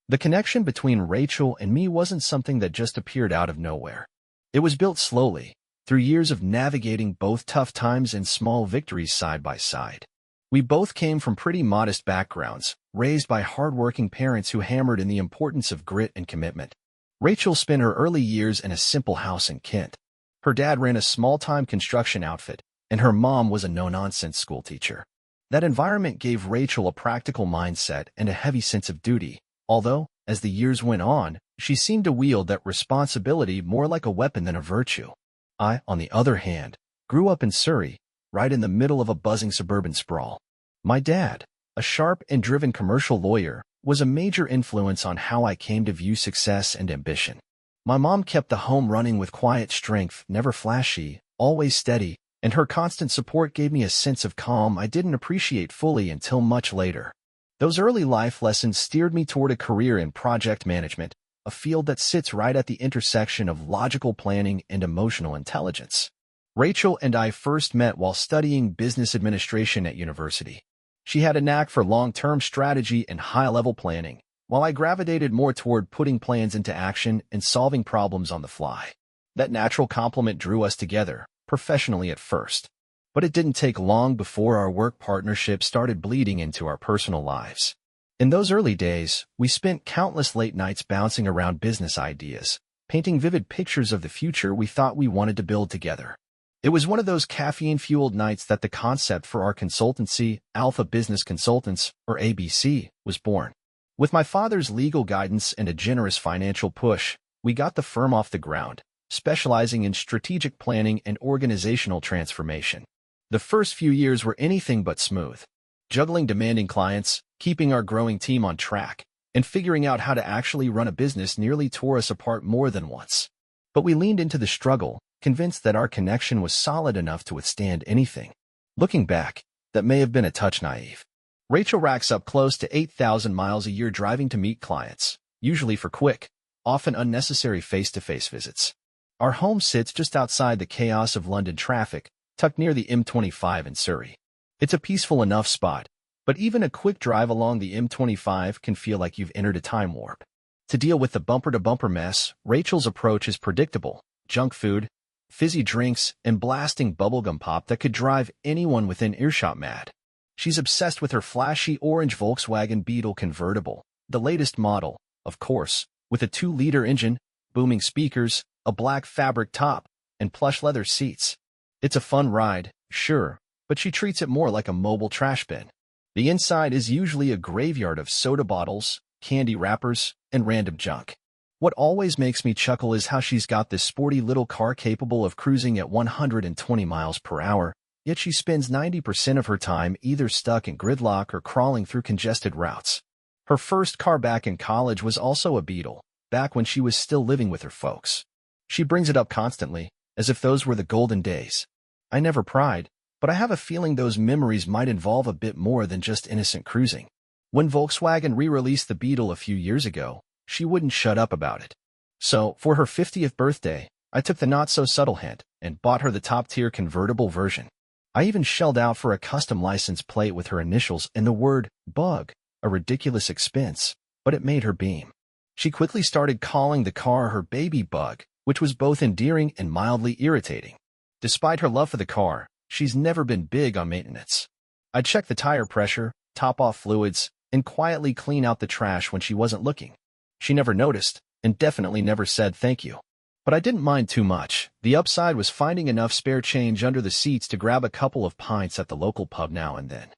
The connection between Rachel and me wasn't something that just appeared out of nowhere. It was built slowly, through years of navigating both tough times and small victories side by side. We both came from pretty modest backgrounds, raised by hardworking parents who hammered in the importance of grit and commitment. Rachel spent her early years in a simple house in Kent. Her dad ran a small-time construction outfit, and her mom was a no-nonsense schoolteacher. That environment gave Rachel a practical mindset and a heavy sense of duty, although, as the years went on, she seemed to wield that responsibility more like a weapon than a virtue. I, on the other hand, grew up in Surrey, right in the middle of a buzzing suburban sprawl. My dad, a sharp and driven commercial lawyer, was a major influence on how I came to view success and ambition. My mom kept the home running with quiet strength, never flashy, always steady, and her constant support gave me a sense of calm I didn't appreciate fully until much later. Those early life lessons steered me toward a career in project management, a field that sits right at the intersection of logical planning and emotional intelligence. Rachel and I first met while studying business administration at university. She had a knack for long-term strategy and high-level planning, while I gravitated more toward putting plans into action and solving problems on the fly. That natural complement drew us together, professionally at first. But it didn't take long before our work partnership started bleeding into our personal lives. In those early days, we spent countless late nights bouncing around business ideas, painting vivid pictures of the future we thought we wanted to build together. It was one of those caffeine-fueled nights that the concept for our consultancy, Alpha Business Consultants, or ABC, was born. With my father's legal guidance and a generous financial push, we got the firm off the ground, specializing in strategic planning and organizational transformation. The first few years were anything but smooth. Juggling demanding clients, keeping our growing team on track, and figuring out how to actually run a business nearly tore us apart more than once. But we leaned into the struggle, convinced that our connection was solid enough to withstand anything. Looking back, that may have been a touch naive. Rachel racks up close to 8,000 miles a year driving to meet clients, usually for quick, often unnecessary face-to-face visits. Our home sits just outside the chaos of London traffic, tucked near the M25 in Surrey. It's a peaceful enough spot, but even a quick drive along the M25 can feel like you've entered a time warp. To deal with the bumper-to-bumper mess, Rachel's approach is predictable: junk food, fizzy drinks, and blasting bubblegum pop that could drive anyone within earshot mad. She's obsessed with her flashy orange Volkswagen Beetle convertible, the latest model, of course, with a 2-liter engine, booming speakers, a black fabric top, and plush leather seats. It's a fun ride, sure, but she treats it more like a mobile trash bin. The inside is usually a graveyard of soda bottles, candy wrappers, and random junk. What always makes me chuckle is how she's got this sporty little car capable of cruising at 120 miles per hour, yet she spends 90% of her time either stuck in gridlock or crawling through congested routes. Her first car back in college was also a Beetle, back when she was still living with her folks. She brings it up constantly, as if those were the golden days. I never pried, but I have a feeling those memories might involve a bit more than just innocent cruising. When Volkswagen re-released the Beetle a few years ago, she wouldn't shut up about it. So, for her 50th birthday, I took the not-so-subtle hint and bought her the top-tier convertible version. I even shelled out for a custom license plate with her initials and the word "bug," a ridiculous expense, but it made her beam. She quickly started calling the car her baby bug, which was both endearing and mildly irritating. Despite her love for the car, she's never been big on maintenance. I'd check the tire pressure, top off fluids, and quietly clean out the trash when she wasn't looking. She never noticed, and definitely never said thank you. But I didn't mind too much. The upside was finding enough spare change under the seats to grab a couple of pints at the local pub now and then.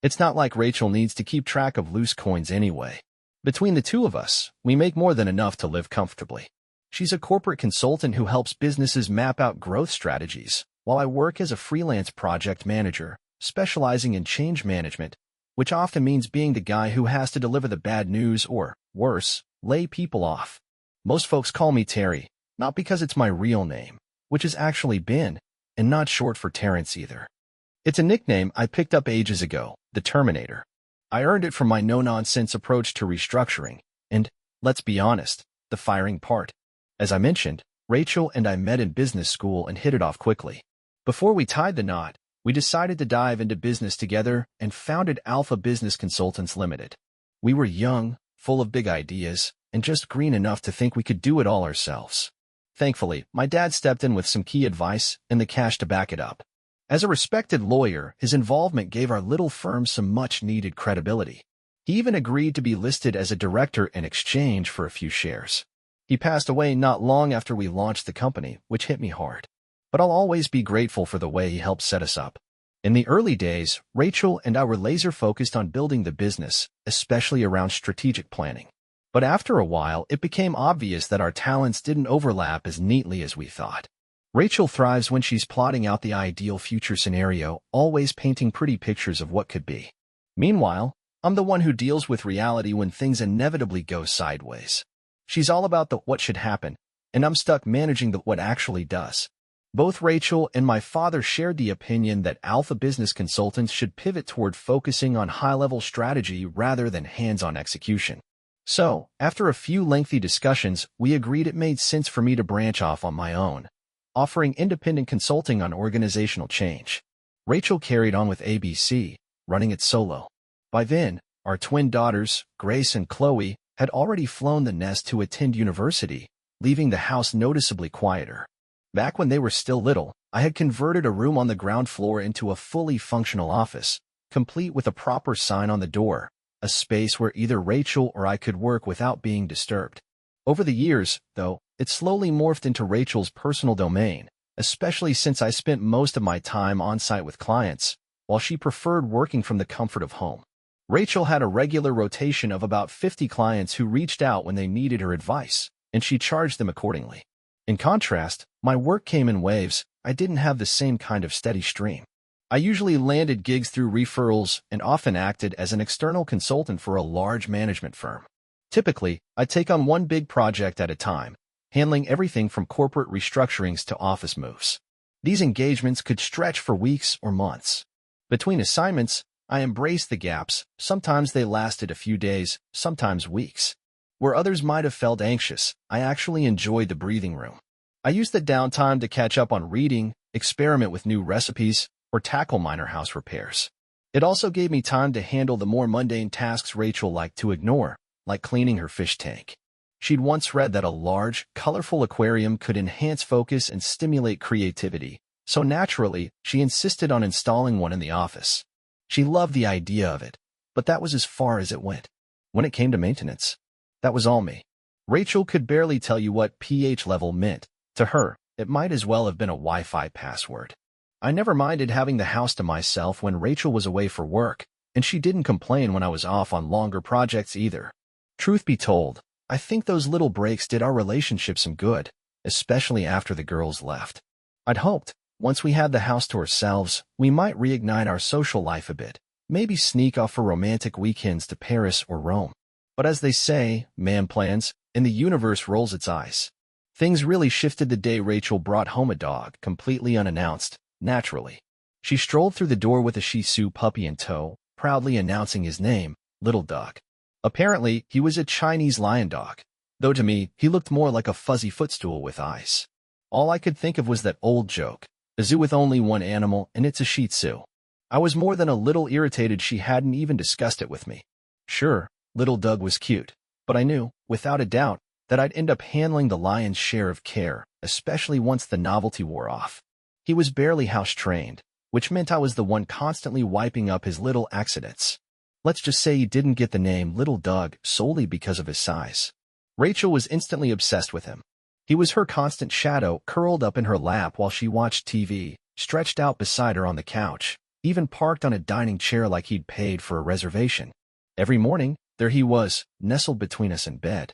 It's not like Rachel needs to keep track of loose coins anyway. Between the two of us, we make more than enough to live comfortably. She's a corporate consultant who helps businesses map out growth strategies, while I work as a freelance project manager, specializing in change management, which often means being the guy who has to deliver the bad news or, worse, lay people off. Most folks call me Terry, not because it's my real name, which is actually Ben, and not short for Terrence either. It's a nickname I picked up ages ago, the Terminator. I earned it from my no-nonsense approach to restructuring, and, let's be honest, the firing part. As I mentioned, Rachel and I met in business school and hit it off quickly. Before we tied the knot, we decided to dive into business together and founded Alpha Business Consultants Limited. We were young, full of big ideas, and just green enough to think we could do it all ourselves. Thankfully, my dad stepped in with some key advice and the cash to back it up. As a respected lawyer, his involvement gave our little firm some much-needed credibility. He even agreed to be listed as a director in exchange for a few shares. He passed away not long after we launched the company, which hit me hard. But I'll always be grateful for the way he helped set us up. In the early days, Rachel and I were laser-focused on building the business, especially around strategic planning. But after a while, it became obvious that our talents didn't overlap as neatly as we thought. Rachel thrives when she's plotting out the ideal future scenario, always painting pretty pictures of what could be. Meanwhile, I'm the one who deals with reality when things inevitably go sideways. She's all about the what should happen, and I'm stuck managing the what actually does. Both Rachel and my father shared the opinion that alpha business consultants should pivot toward focusing on high-level strategy rather than hands-on execution. So, after a few lengthy discussions, we agreed it made sense for me to branch off on my own, offering independent consulting on organizational change. Rachel carried on with ABC, running it solo. By then, our twin daughters, Grace and Chloe, had already flown the nest to attend university, leaving the house noticeably quieter. Back when they were still little, I had converted a room on the ground floor into a fully functional office, complete with a proper sign on the door, a space where either Rachel or I could work without being disturbed. Over the years, though, it slowly morphed into Rachel's personal domain, especially since I spent most of my time on-site with clients, while she preferred working from the comfort of home. Rachel had a regular rotation of about 50 clients who reached out when they needed her advice, and she charged them accordingly. In contrast, my work came in waves. I didn't have the same kind of steady stream. I usually landed gigs through referrals and often acted as an external consultant for a large management firm. Typically, I'd take on one big project at a time, handling everything from corporate restructurings to office moves. These engagements could stretch for weeks or months. Between assignments, I embraced the gaps. Sometimes they lasted a few days, sometimes weeks. Where others might have felt anxious, I actually enjoyed the breathing room. I used the downtime to catch up on reading, experiment with new recipes, or tackle minor house repairs. It also gave me time to handle the more mundane tasks Rachel liked to ignore, like cleaning her fish tank. She'd once read that a large, colorful aquarium could enhance focus and stimulate creativity, so naturally, she insisted on installing one in the office. She loved the idea of it, but that was as far as it went. When it came to maintenance, that was all me. Rachel could barely tell you what pH level meant. To her, it might as well have been a Wi-Fi password. I never minded having the house to myself when Rachel was away for work, and she didn't complain when I was off on longer projects either. Truth be told, I think those little breaks did our relationship some good, especially after the girls left. I'd hoped, once we had the house to ourselves, we might reignite our social life a bit, maybe sneak off for romantic weekends to Paris or Rome. But as they say, man plans, and the universe rolls its eyes. Things really shifted the day Rachel brought home a dog, completely unannounced, naturally. She strolled through the door with a Shih Tzu puppy in tow, proudly announcing his name, Little Doug. Apparently, he was a Chinese lion dog, though to me, he looked more like a fuzzy footstool with eyes. All I could think of was that old joke, a zoo with only one animal, and it's a Shih Tzu. I was more than a little irritated she hadn't even discussed it with me. Sure, Little Doug was cute, but I knew, without a doubt, that I'd end up handling the lion's share of care, especially once the novelty wore off. He was barely house-trained, which meant I was the one constantly wiping up his little accidents. Let's just say he didn't get the name Little Doug solely because of his size. Rachel was instantly obsessed with him. He was her constant shadow, curled up in her lap while she watched TV, stretched out beside her on the couch, even parked on a dining chair like he'd paid for a reservation. Every morning, there he was, nestled between us in bed.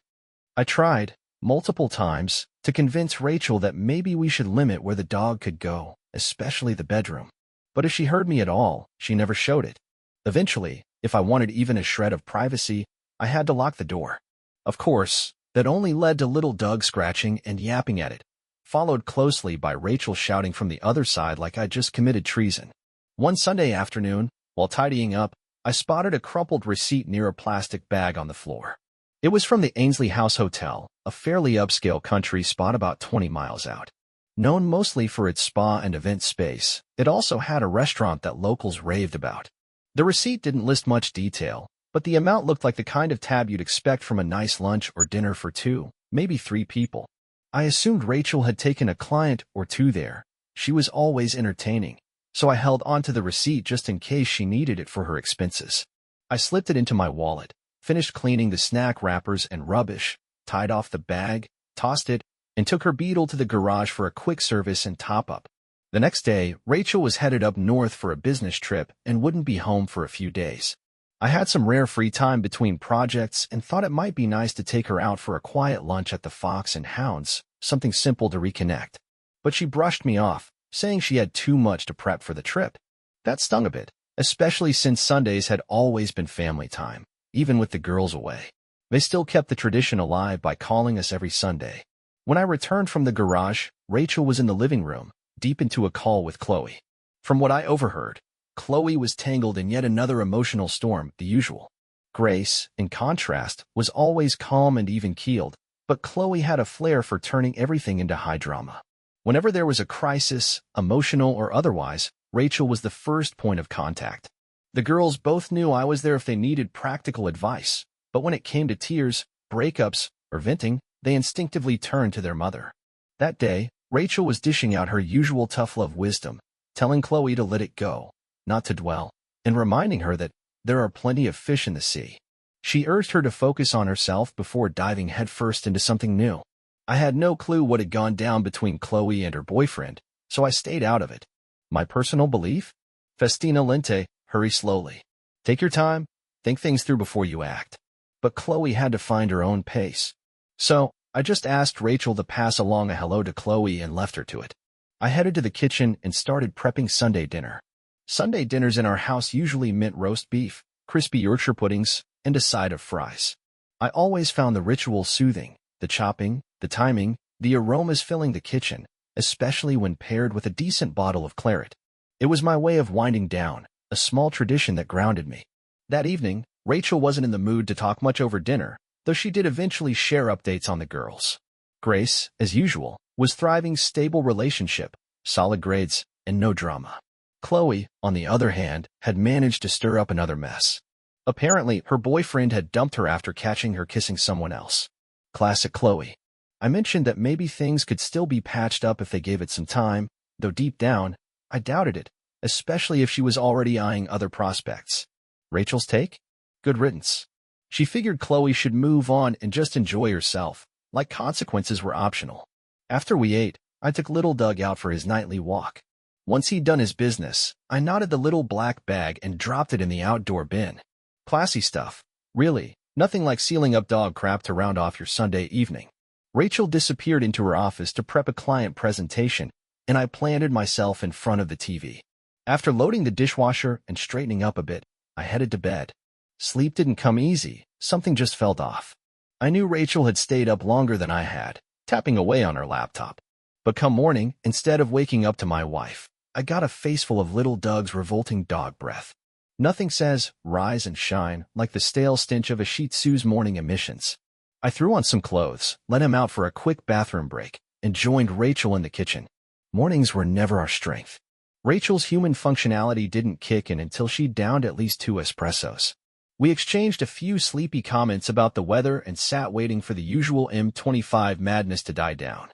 I tried, multiple times, to convince Rachel that maybe we should limit where the dog could go, especially the bedroom. But if she heard me at all, she never showed it. Eventually, if I wanted even a shred of privacy, I had to lock the door. Of course, that only led to Little Doug scratching and yapping at it, followed closely by Rachel shouting from the other side like I'd just committed treason. One Sunday afternoon, while tidying up, I spotted a crumpled receipt near a plastic bag on the floor. It was from the Ainsley House Hotel, a fairly upscale country spot about 20 miles out. Known mostly for its spa and event space, it also had a restaurant that locals raved about. The receipt didn't list much detail, but the amount looked like the kind of tab you'd expect from a nice lunch or dinner for 2, maybe 3 people. I assumed Rachel had taken a client or 2 there. She was always entertaining, so I held onto the receipt just in case she needed it for her expenses. I slipped it into my wallet, finished cleaning the snack wrappers and rubbish, tied off the bag, tossed it, and took her Beetle to the garage for a quick service and top-up. The next day, Rachel was headed up north for a business trip and wouldn't be home for a few days. I had some rare free time between projects and thought it might be nice to take her out for a quiet lunch at the Fox and Hounds, something simple to reconnect. But she brushed me off, saying she had too much to prep for the trip. That stung a bit, especially since Sundays had always been family time, even with the girls away. They still kept the tradition alive by calling us every Sunday. When I returned from the garage, Rachel was in the living room, deep into a call with Chloe. From what I overheard, Chloe was tangled in yet another emotional storm, the usual. Grace, in contrast, was always calm and even-keeled, but Chloe had a flair for turning everything into high drama. Whenever there was a crisis, emotional or otherwise, Rachel was the first point of contact. The girls both knew I was there if they needed practical advice, but when it came to tears, breakups, or venting, they instinctively turned to their mother. That day, Rachel was dishing out her usual tough love wisdom, telling Chloe to let it go, not to dwell, and reminding her that there are plenty of fish in the sea. She urged her to focus on herself before diving headfirst into something new. I had no clue what had gone down between Chloe and her boyfriend, so I stayed out of it. My personal belief? Festina lente, hurry slowly. Take your time, think things through before you act. But Chloe had to find her own pace. So, I just asked Rachel to pass along a hello to Chloe and left her to it. I headed to the kitchen and started prepping Sunday dinner. Sunday dinners in our house usually meant roast beef, crispy Yorkshire puddings, and a side of fries. I always found the ritual soothing, the chopping, the timing, the aromas filling the kitchen, especially when paired with a decent bottle of claret. It was my way of winding down, a small tradition that grounded me. That evening, Rachel wasn't in the mood to talk much over dinner, though she did eventually share updates on the girls. Grace, as usual, was thriving, stable relationship, solid grades, and no drama. Chloe, on the other hand, had managed to stir up another mess. Apparently, her boyfriend had dumped her after catching her kissing someone else. Classic Chloe. I mentioned that maybe things could still be patched up if they gave it some time, though deep down, I doubted it, especially if she was already eyeing other prospects. Rachel's take? Good riddance. She figured Chloe should move on and just enjoy herself, like consequences were optional. After we ate, I took little Doug out for his nightly walk. Once he'd done his business, I knotted the little black bag and dropped it in the outdoor bin. Classy stuff. Really, nothing like sealing up dog crap to round off your Sunday evening. Rachel disappeared into her office to prep a client presentation, and I planted myself in front of the TV. After loading the dishwasher and straightening up a bit, I headed to bed. Sleep didn't come easy, something just felt off. I knew Rachel had stayed up longer than I had, tapping away on her laptop. But come morning, instead of waking up to my wife, I got a faceful of little Doug's revolting dog breath. Nothing says, rise and shine, like the stale stench of a Shih Tzu's morning emissions. I threw on some clothes, let him out for a quick bathroom break, and joined Rachel in the kitchen. Mornings were never our strength. Rachel's human functionality didn't kick in until she'd downed at least 2 espressos. We exchanged a few sleepy comments about the weather and sat waiting for the usual M25 madness to die down.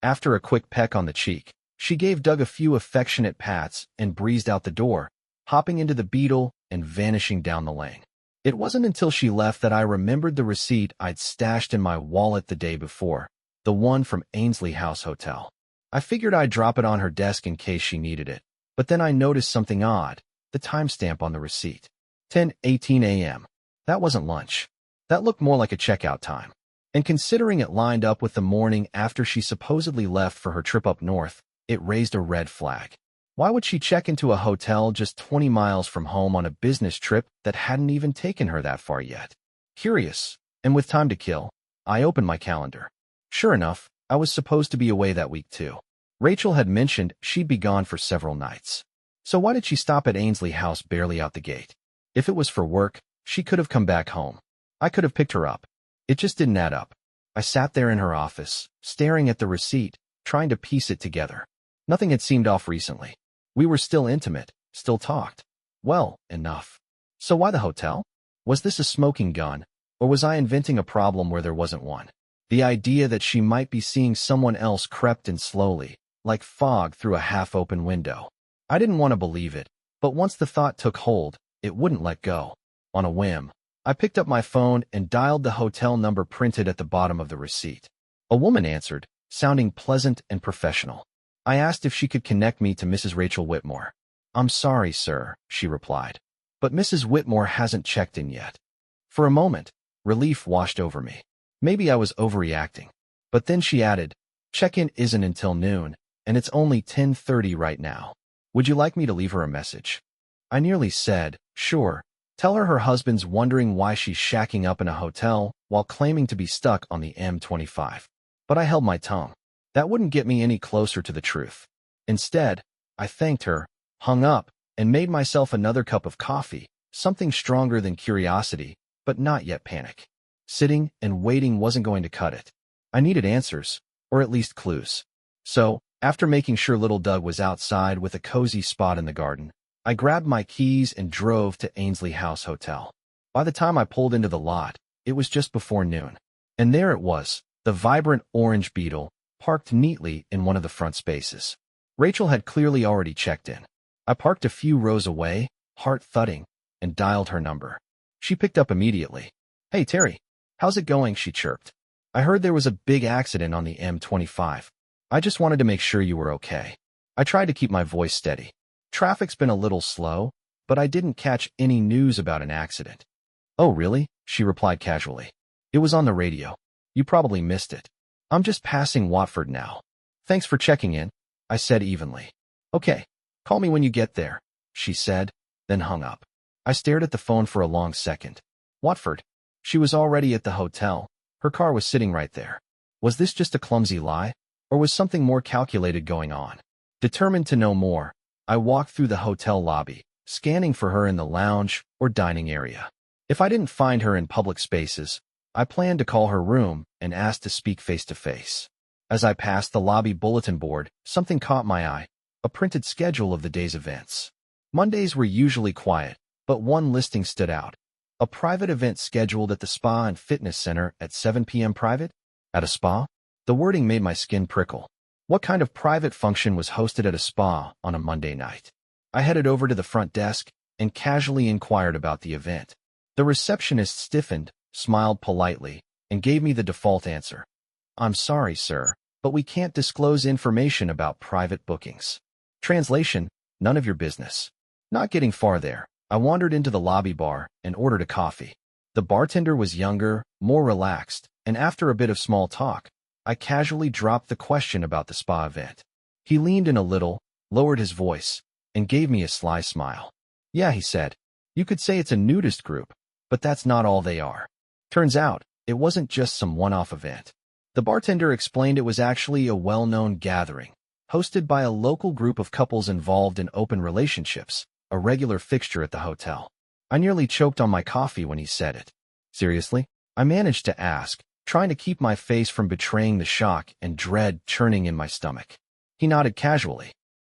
After a quick peck on the cheek, she gave Doug a few affectionate pats and breezed out the door, hopping into the Beetle and vanishing down the lane. It wasn't until she left that I remembered the receipt I'd stashed in my wallet the day before, the one from Ainsley House Hotel. I figured I'd drop it on her desk in case she needed it, but then I noticed something odd, the timestamp on the receipt. 10:18 a.m. That wasn't lunch. That looked more like a checkout time. And considering it lined up with the morning after she supposedly left for her trip up north, it raised a red flag. Why would she check into a hotel just 20 miles from home on a business trip that hadn't even taken her that far yet? Curious, and with time to kill, I opened my calendar. Sure enough, I was supposed to be away that week too. Rachel had mentioned she'd be gone for several nights. So why did she stop at Ainsley House barely out the gate? If it was for work, she could have come back home. I could have picked her up. It just didn't add up. I sat there in her office, staring at the receipt, trying to piece it together. Nothing had seemed off recently. We were still intimate, still talked. Well, enough. So why the hotel? Was this a smoking gun, or was I inventing a problem where there wasn't one? The idea that she might be seeing someone else crept in slowly, like fog through a half-open window. I didn't want to believe it, but once the thought took hold, it wouldn't let go. On a whim, I picked up my phone and dialed the hotel number printed at the bottom of the receipt. A woman answered, sounding pleasant and professional. I asked if she could connect me to Mrs. Rachel Whitmore. "I'm sorry, sir," she replied, "but Mrs. Whitmore hasn't checked in yet." For a moment, relief washed over me. Maybe I was overreacting. But then she added, "Check-in isn't until noon, and it's only 10:30 right now. Would you like me to leave her a message?" I nearly said, "Sure. Tell her husband's wondering why she's shacking up in a hotel while claiming to be stuck on the M25. But I held my tongue. That wouldn't get me any closer to the truth. Instead, I thanked her, hung up, and made myself another cup of coffee, something stronger than curiosity, but not yet panic. Sitting and waiting wasn't going to cut it. I needed answers, or at least clues. So, after making sure little Doug was outside with a cozy spot in the garden, I grabbed my keys and drove to Ainsley House Hotel. By the time I pulled into the lot, it was just before noon. And there it was, the vibrant orange Beetle, parked neatly in one of the front spaces. Rachel had clearly already checked in. I parked a few rows away, heart thudding, and dialed her number. She picked up immediately. "Hey, Terry. How's it going?" she chirped. "I heard there was a big accident on the M25. I just wanted to make sure you were okay." I tried to keep my voice steady. "Traffic's been a little slow, but I didn't catch any news about an accident." "Oh, really?" she replied casually. "It was on the radio. You probably missed it. I'm just passing Watford now." "Thanks for checking in," I said evenly. "Okay, call me when you get there," she said, then hung up. I stared at the phone for a long second. Watford. She was already at the hotel. Her car was sitting right there. Was this just a clumsy lie, or was something more calculated going on? Determined to know more, I walked through the hotel lobby, scanning for her in the lounge or dining area. If I didn't find her in public spaces, I planned to call her room and ask to speak face-to-face. As I passed the lobby bulletin board, something caught my eye, a printed schedule of the day's events. Mondays were usually quiet, but one listing stood out. A private event scheduled at the Spa and Fitness Center at 7 p.m. Private? At a spa? The wording made my skin prickle. What kind of private function was hosted at a spa on a Monday night? I headed over to the front desk and casually inquired about the event. The receptionist stiffened, smiled politely, and gave me the default answer. "I'm sorry, sir, but we can't disclose information about private bookings." Translation: none of your business. Not getting far there, I wandered into the lobby bar and ordered a coffee. The bartender was younger, more relaxed, and after a bit of small talk, I casually dropped the question about the spa event. He leaned in a little, lowered his voice, and gave me a sly smile. "Yeah," he said, "you could say it's a nudist group, but that's not all they are." Turns out, it wasn't just some one-off event. The bartender explained it was actually a well-known gathering, hosted by a local group of couples involved in open relationships, a regular fixture at the hotel. I nearly choked on my coffee when he said it. "Seriously?" I managed to ask, trying to keep my face from betraying the shock and dread churning in my stomach. He nodded casually.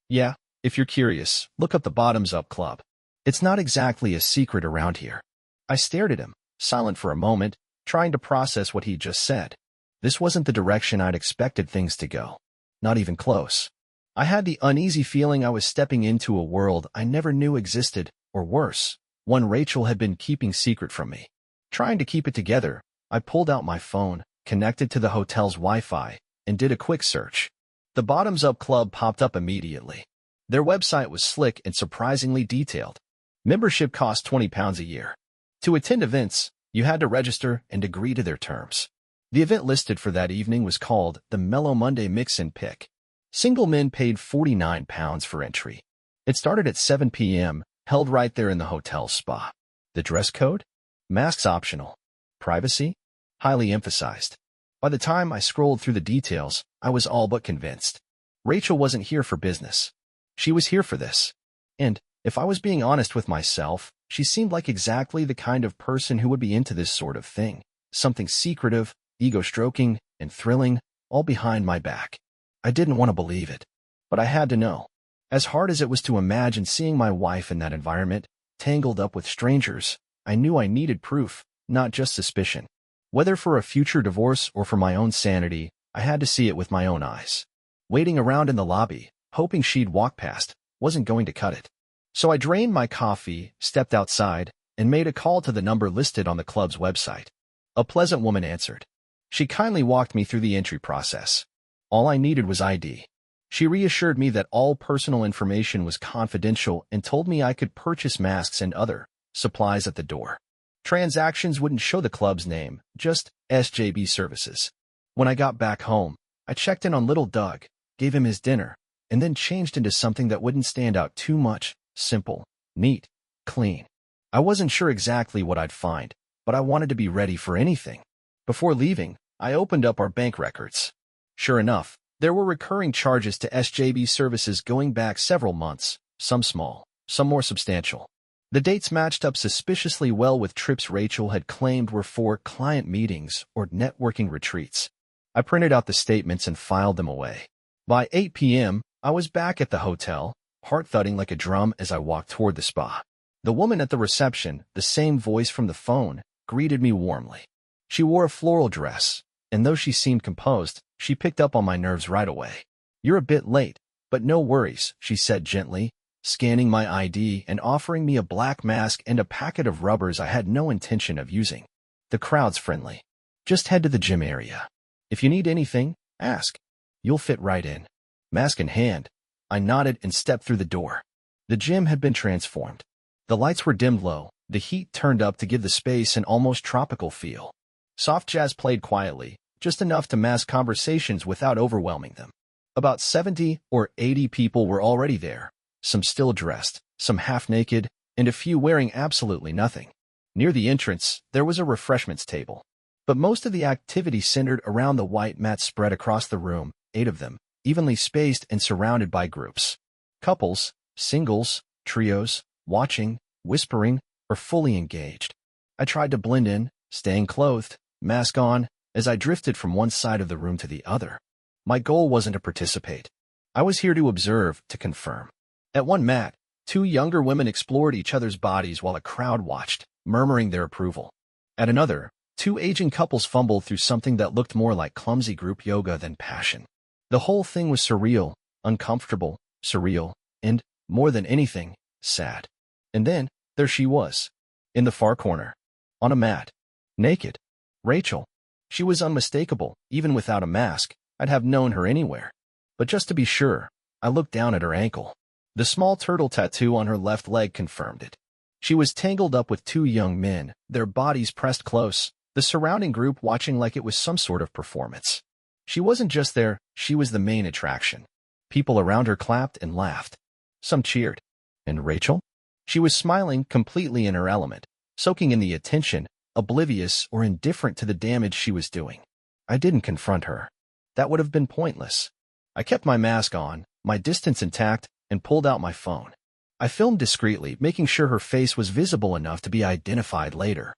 "Yeah, if you're curious, look up the Bottoms Up Club. It's not exactly a secret around here." I stared at him, silent for a moment, trying to process what he'd just said. This wasn't the direction I'd expected things to go. Not even close. I had the uneasy feeling I was stepping into a world I never knew existed, or worse, one Rachel had been keeping secret from me. Trying to keep it together, I pulled out my phone, connected to the hotel's Wi-Fi, and did a quick search. The Bottoms Up Club popped up immediately. Their website was slick and surprisingly detailed. Membership cost £20 a year. To attend events, you had to register and agree to their terms. The event listed for that evening was called the Mellow Monday Mix and Pick. Single men paid £49 for entry. It started at 7 p.m., held right there in the hotel's spa. The dress code? Masks optional. Privacy? Highly emphasized. By the time I scrolled through the details, I was all but convinced. Rachel wasn't here for business. She was here for this. And, if I was being honest with myself, she seemed like exactly the kind of person who would be into this sort of thing. Something secretive, ego-stroking, and thrilling, all behind my back. I didn't want to believe it, but I had to know. As hard as it was to imagine seeing my wife in that environment, tangled up with strangers, I knew I needed proof, not just suspicion. Whether for a future divorce or for my own sanity, I had to see it with my own eyes. Waiting around in the lobby, hoping she'd walk past, wasn't going to cut it. So I drained my coffee, stepped outside, and made a call to the number listed on the club's website. A pleasant woman answered. She kindly walked me through the entry process. All I needed was ID. She reassured me that all personal information was confidential and told me I could purchase masks and other supplies at the door. Transactions wouldn't show the club's name, just SJB services. When I got back home, I checked in on little Doug, gave him his dinner, and then changed into something that wouldn't stand out too much, simple, neat, clean. I wasn't sure exactly what I'd find, but I wanted to be ready for anything. Before leaving, I opened up our bank records. Sure enough, there were recurring charges to SJB services going back several months, some small, some more substantial. The dates matched up suspiciously well with trips Rachel had claimed were for client meetings or networking retreats. I printed out the statements and filed them away. By 8 p.m., I was back at the hotel, heart thudding like a drum as I walked toward the spa. The woman at the reception, the same voice from the phone, greeted me warmly. She wore a floral dress, and though she seemed composed, she picked up on my nerves right away. "You're a bit late, but no worries," she said gently, scanning my ID and offering me a black mask and a packet of rubbers I had no intention of using. "The crowd's friendly. Just head to the gym area. If you need anything, ask. You'll fit right in." Mask in hand, I nodded and stepped through the door. The gym had been transformed. The lights were dimmed low, the heat turned up to give the space an almost tropical feel. Soft jazz played quietly, just enough to mask conversations without overwhelming them. About 70 or 80 people were already there, some still dressed, some half-naked, and a few wearing absolutely nothing. Near the entrance, there was a refreshments table. But most of the activity centered around the white mats spread across the room, 8 of them, evenly spaced and surrounded by groups. Couples, singles, trios, watching, whispering, or fully engaged. I tried to blend in, staying clothed, mask on, as I drifted from one side of the room to the other. My goal wasn't to participate. I was here to observe, to confirm. At one mat, 2 younger women explored each other's bodies while a crowd watched, murmuring their approval. At another, 2 aging couples fumbled through something that looked more like clumsy group yoga than passion. The whole thing was surreal, uncomfortable, surreal, and, more than anything, sad. And then, there she was, in the far corner, on a mat, naked. Rachel. She was unmistakable, even without a mask. I'd have known her anywhere. But just to be sure, I looked down at her ankle. The small turtle tattoo on her left leg confirmed it. She was tangled up with 2 young men, their bodies pressed close, the surrounding group watching like it was some sort of performance. She wasn't just there, she was the main attraction. People around her clapped and laughed. Some cheered. And Rachel? She was smiling, completely in her element, soaking in the attention, oblivious or indifferent to the damage she was doing. I didn't confront her. That would have been pointless. I kept my mask on, my distance intact, and pulled out my phone. I filmed discreetly, making sure her face was visible enough to be identified later.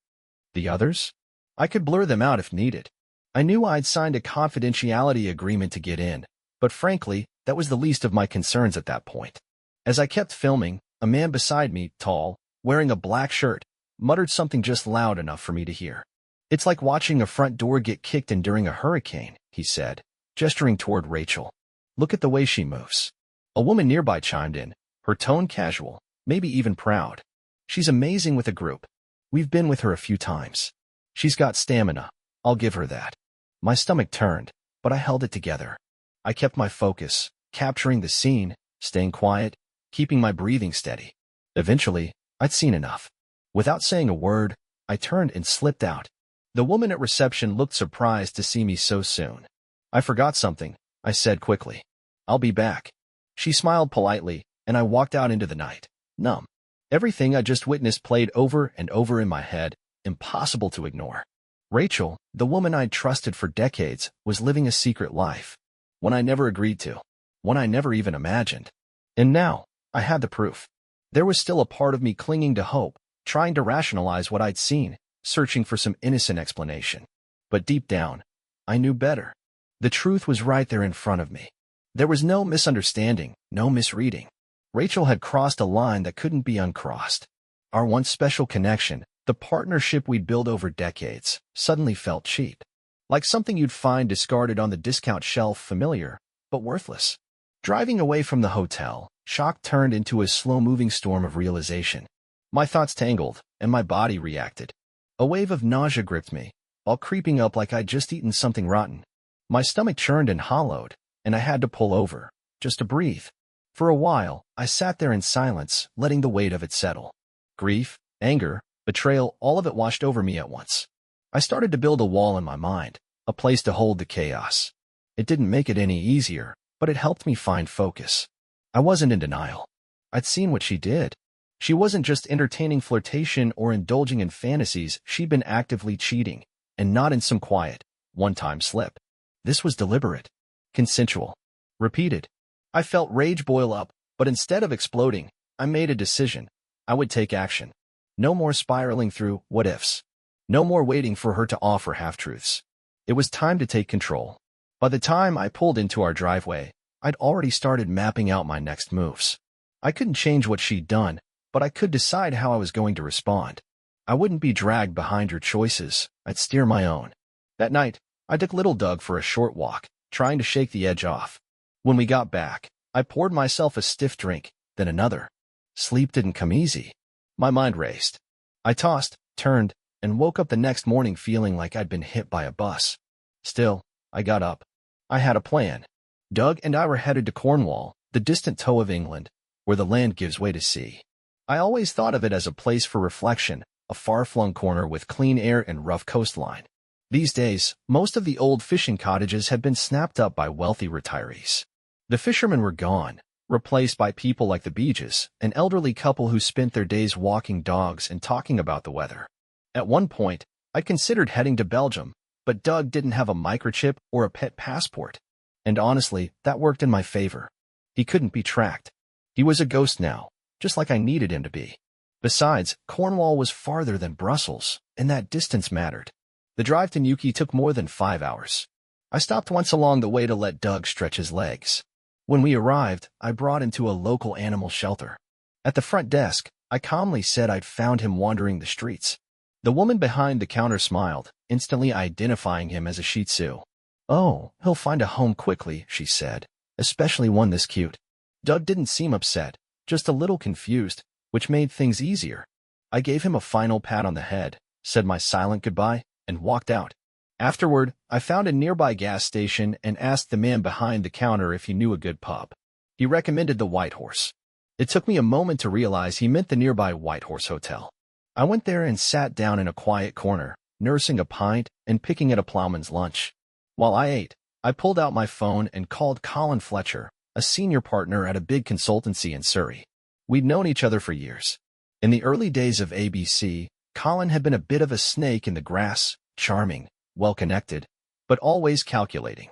The others? I could blur them out if needed. I knew I'd signed a confidentiality agreement to get in, but frankly, that was the least of my concerns at that point. As I kept filming, a man beside me, tall, wearing a black shirt, muttered something just loud enough for me to hear. "It's like watching a front door get kicked in during a hurricane," he said, gesturing toward Rachel. "Look at the way she moves." A woman nearby chimed in, her tone casual, maybe even proud. "She's amazing with a group. We've been with her a few times. She's got stamina, I'll give her that." My stomach turned, but I held it together. I kept my focus, capturing the scene, staying quiet, keeping my breathing steady. Eventually, I'd seen enough. Without saying a word, I turned and slipped out. The woman at reception looked surprised to see me so soon. "I forgot something," I said quickly. "I'll be back." She smiled politely, and I walked out into the night, numb. Everything I just witnessed played over and over in my head, impossible to ignore. Rachel, the woman I'd trusted for decades, was living a secret life. One I never agreed to. One I never even imagined. And now, I had the proof. There was still a part of me clinging to hope, trying to rationalize what I'd seen, searching for some innocent explanation. But deep down, I knew better. The truth was right there in front of me. There was no misunderstanding, no misreading. Rachel had crossed a line that couldn't be uncrossed. Our once special connection, The partnership we'd built over decades suddenly felt cheap. Like something you'd find discarded on the discount shelf, familiar, but worthless. Driving away from the hotel, shock turned into a slow-moving storm of realization. My thoughts tangled, and my body reacted. A wave of nausea gripped me, all creeping up like I'd just eaten something rotten. My stomach churned and hollowed, and I had to pull over, just to breathe. For a while, I sat there in silence, letting the weight of it settle. Grief, anger, betrayal, all of it washed over me at once. I started to build a wall in my mind, a place to hold the chaos. It didn't make it any easier, but it helped me find focus. I wasn't in denial. I'd seen what she did. She wasn't just entertaining flirtation or indulging in fantasies, she'd been actively cheating, and not in some quiet, one-time slip. This was deliberate, consensual, repeated. I felt rage boil up, but instead of exploding, I made a decision. I would take action. No more spiraling through what-ifs. No more waiting for her to offer half-truths. It was time to take control. By the time I pulled into our driveway, I'd already started mapping out my next moves. I couldn't change what she'd done, but I could decide how I was going to respond. I wouldn't be dragged behind her choices. I'd steer my own. That night, I took little Doug for a short walk, trying to shake the edge off. When we got back, I poured myself a stiff drink, then another. Sleep didn't come easy. My mind raced. I tossed, turned, and woke up the next morning feeling like I'd been hit by a bus. Still, I got up. I had a plan. Doug and I were headed to Cornwall, the distant toe of England, where the land gives way to sea. I always thought of it as a place for reflection, a far-flung corner with clean air and rough coastline. These days, most of the old fishing cottages had been snapped up by wealthy retirees. The fishermen were gone, replaced by people like the Beeges, an elderly couple who spent their days walking dogs and talking about the weather. At one point, I considered heading to Belgium, but Doug didn't have a microchip or a pet passport. And honestly, that worked in my favor. He couldn't be tracked. He was a ghost now, just like I needed him to be. Besides, Cornwall was farther than Brussels, and that distance mattered. The drive to Newquay took more than 5 hours. I stopped once along the way to let Doug stretch his legs. When we arrived, I brought him to a local animal shelter. At the front desk, I calmly said I'd found him wandering the streets. The woman behind the counter smiled, instantly identifying him as a Shih Tzu. "Oh, he'll find a home quickly," she said, "especially one this cute." Doug didn't seem upset, just a little confused, which made things easier. I gave him a final pat on the head, said my silent goodbye, and walked out. Afterward, I found a nearby gas station and asked the man behind the counter if he knew a good pub. He recommended the White Horse. It took me a moment to realize he meant the nearby White Horse Hotel. I went there and sat down in a quiet corner, nursing a pint and picking at a plowman's lunch. While I ate, I pulled out my phone and called Colin Fletcher, a senior partner at a big consultancy in Surrey. We'd known each other for years. In the early days of ABC, Colin had been a bit of a snake in the grass, charming, well-connected, but always calculating.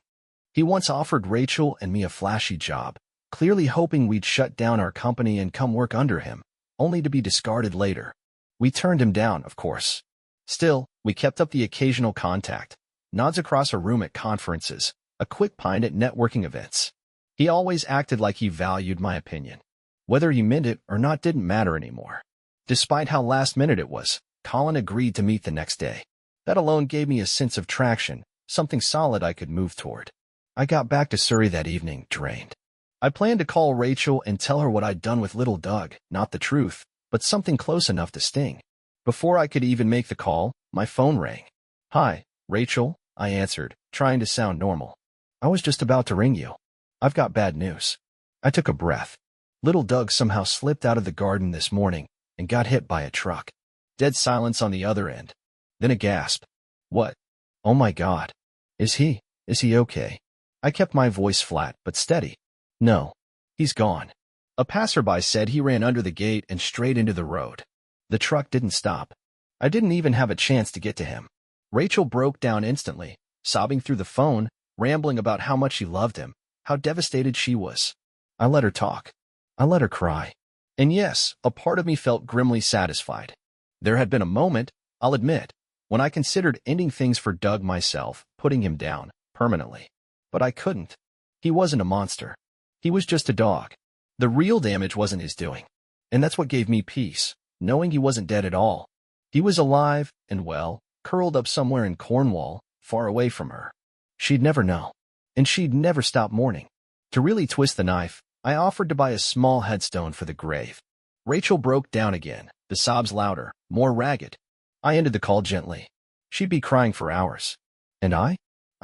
He once offered Rachel and me a flashy job, clearly hoping we'd shut down our company and come work under him, only to be discarded later. We turned him down, of course. Still, we kept up the occasional contact, nods across a room at conferences, a quick pint at networking events. He always acted like he valued my opinion. Whether he meant it or not didn't matter anymore. Despite how last minute it was, Colin agreed to meet the next day. That alone gave me a sense of traction, something solid I could move toward. I got back to Surrey that evening, drained. I planned to call Rachel and tell her what I'd done with little Doug, not the truth, but something close enough to sting. Before I could even make the call, my phone rang. "Hi, Rachel," I answered, trying to sound normal. "I was just about to ring you. I've got bad news." I took a breath. Little Doug somehow slipped out of the garden this morning and got hit by a truck. Dead silence on the other end. Then a gasp. "What? Oh my God. Is he okay?" I kept my voice flat but steady. "No. He's gone." A passerby said he ran under the gate and straight into the road. The truck didn't stop. I didn't even have a chance to get to him. Rachel broke down instantly, sobbing through the phone, rambling about how much she loved him, how devastated she was. I let her talk. I let her cry. And yes, a part of me felt grimly satisfied. There had been a moment, I'll admit, when I considered ending things for Doug myself, putting him down, permanently. But I couldn't. He wasn't a monster. He was just a dog. The real damage wasn't his doing. And that's what gave me peace, knowing he wasn't dead at all. He was alive and well, curled up somewhere in Cornwall, far away from her. She'd never know. And she'd never stop mourning. To really twist the knife, I offered to buy a small headstone for the grave. Rachel broke down again, the sobs louder, more ragged. I ended the call gently. She'd be crying for hours. And I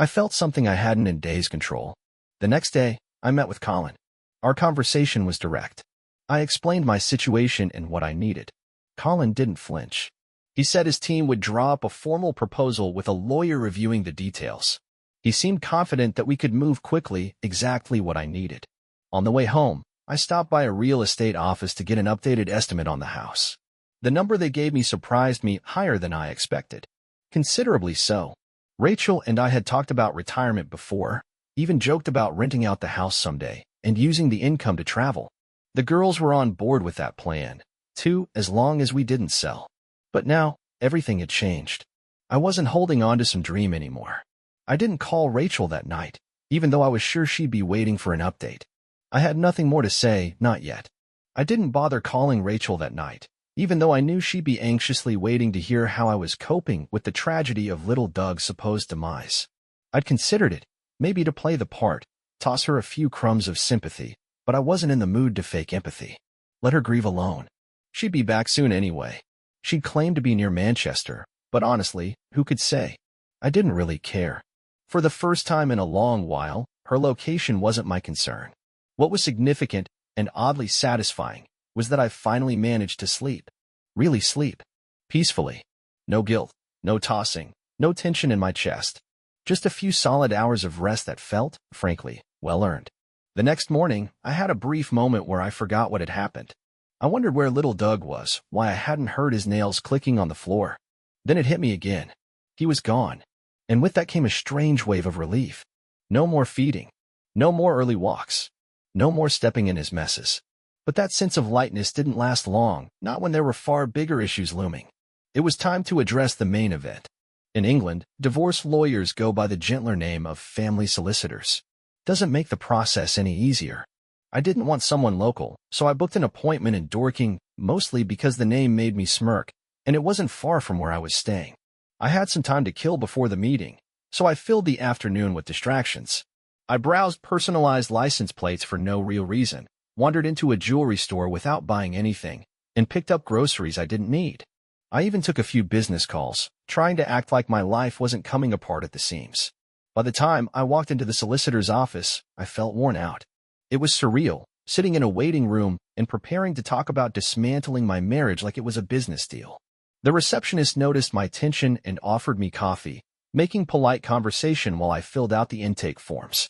felt something I hadn't in days control. The next day, I met with Colin. Our conversation was direct. I explained my situation and what I needed. Colin didn't flinch. He said his team would draw up a formal proposal with a lawyer reviewing the details. He seemed confident that we could move quickly, exactly what I needed. On the way home, I stopped by a real estate office to get an updated estimate on the house. The number they gave me surprised me, higher than I expected. Considerably so. Rachel and I had talked about retirement before, even joked about renting out the house someday and using the income to travel. The girls were on board with that plan, too, as long as we didn't sell. But now, everything had changed. I wasn't holding on to some dream anymore. I didn't call Rachel that night, even though I was sure she'd be waiting for an update. I had nothing more to say, not yet. I didn't bother calling Rachel that night, even though I knew she'd be anxiously waiting to hear how I was coping with the tragedy of little Doug's supposed demise. I'd considered it, maybe to play the part, toss her a few crumbs of sympathy, but I wasn't in the mood to fake empathy. Let her grieve alone. She'd be back soon anyway. She'd claimed to be near Manchester, but honestly, who could say? I didn't really care. For the first time in a long while, her location wasn't my concern. What was significant and oddly satisfying was that I finally managed to sleep. Really sleep. Peacefully. No guilt, no tossing, no tension in my chest. Just a few solid hours of rest that felt, frankly, well-earned. The next morning, I had a brief moment where I forgot what had happened. I wondered where little Doug was, why I hadn't heard his nails clicking on the floor. Then it hit me again. He was gone. And with that came a strange wave of relief. No more feeding. No more early walks. No more stepping in his messes. But that sense of lightness didn't last long, not when there were far bigger issues looming. It was time to address the main event. In England, divorce lawyers go by the gentler name of family solicitors. Doesn't make the process any easier. I didn't want someone local, so I booked an appointment in Dorking, mostly because the name made me smirk, and it wasn't far from where I was staying. I had some time to kill before the meeting, so I filled the afternoon with distractions. I browsed personalized license plates for no real reason, wandered into a jewelry store without buying anything, and picked up groceries I didn't need. I even took a few business calls, trying to act like my life wasn't coming apart at the seams. By the time I walked into the solicitor's office, I felt worn out. It was surreal, sitting in a waiting room and preparing to talk about dismantling my marriage like it was a business deal. The receptionist noticed my tension and offered me coffee, making polite conversation while I filled out the intake forms.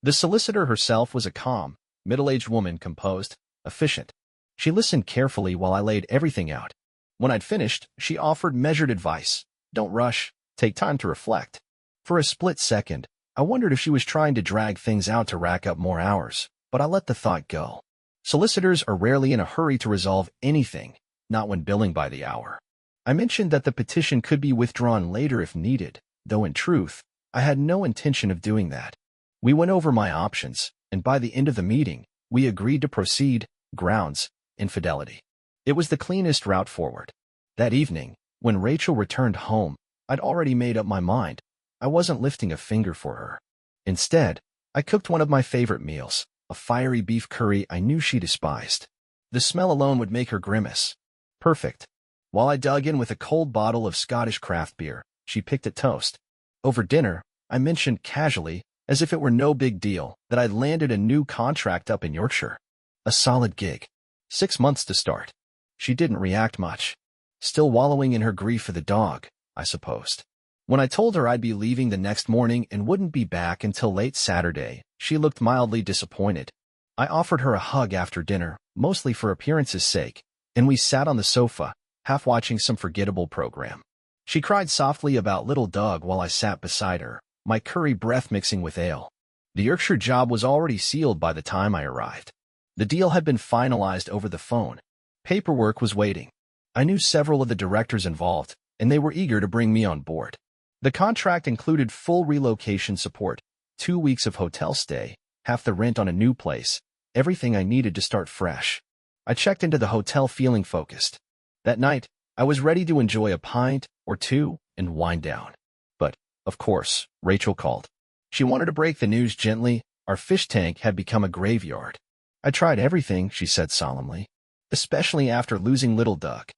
The solicitor herself was a calm, middle-aged woman, composed, efficient. She listened carefully while I laid everything out. When I'd finished, she offered measured advice. Don't rush, take time to reflect. For a split second, I wondered if she was trying to drag things out to rack up more hours, but I let the thought go. Solicitors are rarely in a hurry to resolve anything, not when billing by the hour. I mentioned that the petition could be withdrawn later if needed, though in truth, I had no intention of doing that. We went over my options, and by the end of the meeting, we agreed to proceed, grounds, infidelity. It was the cleanest route forward. That evening, when Rachel returned home, I'd already made up my mind. I wasn't lifting a finger for her. Instead, I cooked one of my favorite meals, a fiery beef curry I knew she despised. The smell alone would make her grimace. Perfect. While I dug in with a cold bottle of Scottish craft beer, she picked at toast. Over dinner, I mentioned casually, as if it were no big deal, that I'd landed a new contract up in Yorkshire. A solid gig. 6 months to start. She didn't react much. Still wallowing in her grief for the dog, I supposed. When I told her I'd be leaving the next morning and wouldn't be back until late Saturday, she looked mildly disappointed. I offered her a hug after dinner, mostly for appearance's sake, and we sat on the sofa, half watching some forgettable program. She cried softly about little Doug while I sat beside her, my curry breath mixing with ale. The Yorkshire job was already sealed by the time I arrived. The deal had been finalized over the phone. Paperwork was waiting. I knew several of the directors involved, and they were eager to bring me on board. The contract included full relocation support, 2 weeks of hotel stay, half the rent on a new place, everything I needed to start fresh. I checked into the hotel feeling focused. That night, I was ready to enjoy a pint or two and wind down. But, of course, Rachel called. She wanted to break the news gently. Our fish tank had become a graveyard. I tried everything, she said solemnly, especially after losing Little Duck.